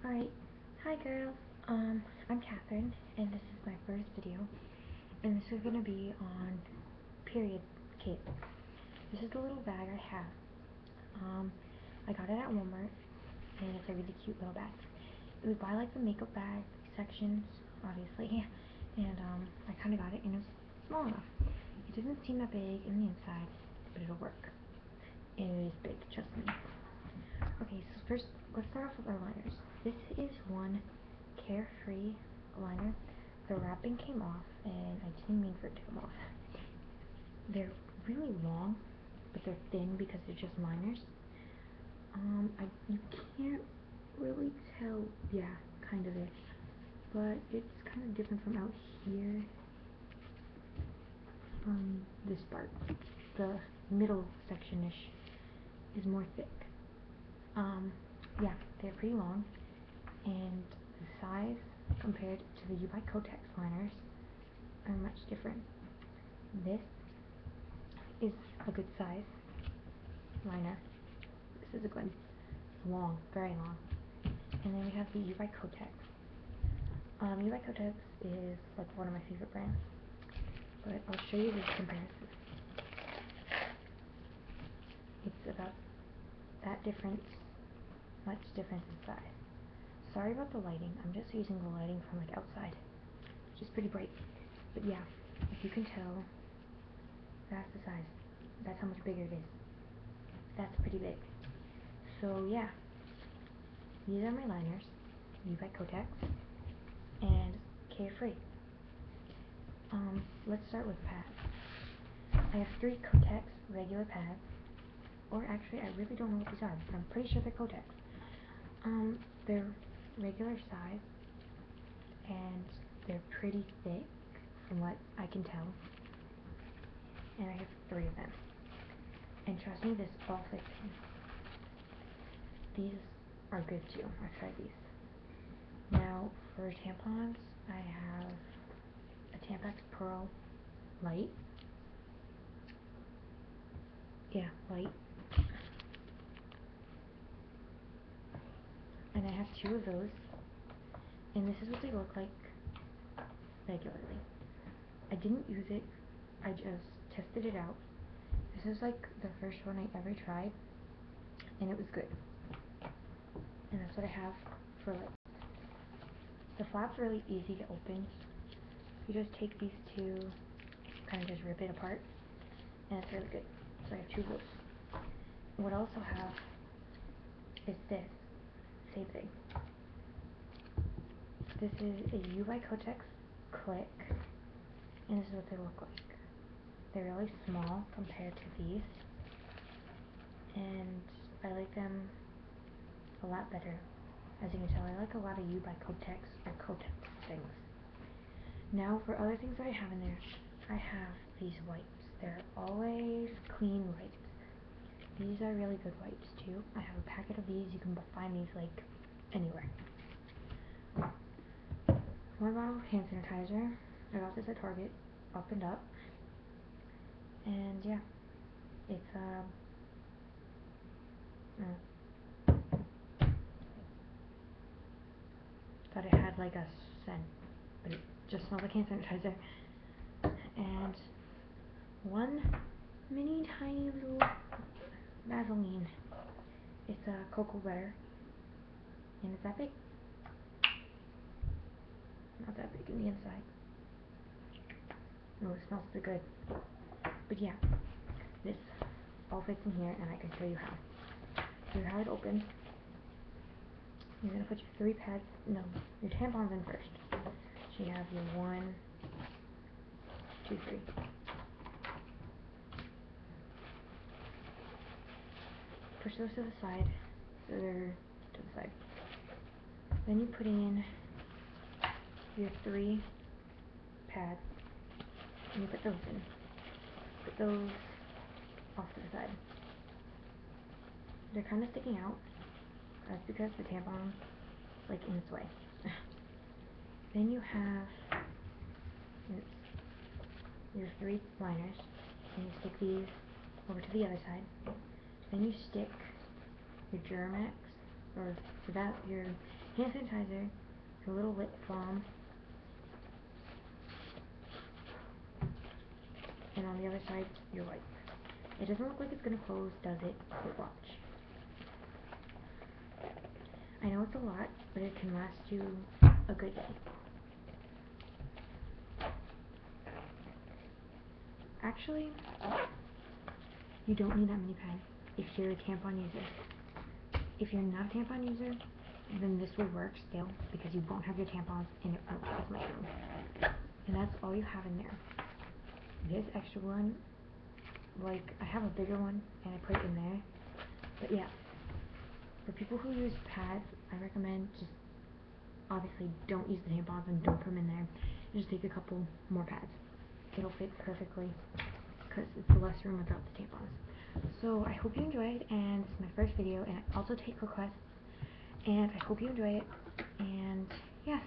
Alright, hi girls, I'm Catherine, and this is my first video, and this is going to be on period kit. This is the little bag I have. I got it at Walmart, and it's a really cute little bag. It was by like the makeup bag sections, obviously, and I kind of got it, and it was small enough. It doesn't seem that big in the inside, but it'll work. And it is big, trust me. Okay, so first, let's start off with our liners. This is one Carefree liner. The wrapping came off, and I didn't mean for it to come off. They're really long, but they're thin because they're just liners. You can't really tell, yeah, kind of ish, but it's kind of different from out here. This part, the middle section-ish, is more thick. Yeah, they're pretty long, and the size compared to the U by Kotex liners are much different. This is a good size liner. This is a good long, very long. And then we have the U by Kotex. U by Kotex is like one of my favorite brands, but I'll show you this comparison. It's about that difference, much difference in size. Sorry about the lighting, I'm just using the lighting from like outside, which is pretty bright. But yeah, if you can tell, that's the size. That's how much bigger it is. That's pretty big. So yeah, these are my liners, U by Kotex and Carefree. Let's start with pads. I have 3 Kotex regular pads, or actually I really don't know what these are, but I'm pretty sure they're Kotex. They're regular size, and they're pretty thick from what I can tell, and I have 3 of them, and trust me, this all fits in. These are good too. I've tried these. Now for tampons, I have a Tampax Pearl Light. Yeah, light. And I have 2 of those, and this is what they look like regularly. I didn't use it, I just tested it out. This is like the first one I ever tried, and it was good. And that's what I have for lights. The flap's really easy to open. You just take these 2, kind of just rip it apart, and it's really good. So I have 2 of those. What I also have is this, same thing. This is a U by Kotex Click, and this is what they look like. They're really small compared to these, and I like them a lot better. As you can tell, I like a lot of U by Kotex or Kotex things. Now for other things that I have in there, I have these wipes. They're always clean wipes. These are really good wipes too. I have a packet of these. You can find these like anywhere. One bottle of hand sanitizer. I got this at Target, Up and Up. And yeah, it's thought it had like a scent, but it just smells like hand sanitizer. And one mini tiny little Vaseline. It's a cocoa butter, and it's that big. Not that big in the inside. Oh, it smells so good. But yeah, this all fits in here, and I can show you how. So how it opens. You're gonna put your 3 pads, no, your tampons in first. So you have your 1, 2, 3. Push those to the side, so they're to the side. Then you put in your 3 pads, and you put those in. Put those off to the side. They're kind of sticking out. That's because the tampon's like in its way. Then you have your 3 liners, and you stick these over to the other side. Then you stick your Germ-X or without your hand sanitizer, your little lip balm, and on the other side, your wipe. It doesn't look like it's gonna close, does it? But watch. I know it's a lot, but it can last you a good day. Actually, you don't need that many pads if you're a tampon user. If you're not a tampon user, then this will work still because you won't have your tampons and it won't take as much room. And that's all you have in there. This extra one, like, I have a bigger one and I put it in there. But yeah, for people who use pads, I recommend just obviously don't use the tampons and don't put them in there. And just take a couple more pads. It'll fit perfectly because it's less room without the tampons. So I hope you enjoyed, and this is my first video, and I also take requests, and I hope you enjoy it, and yeah.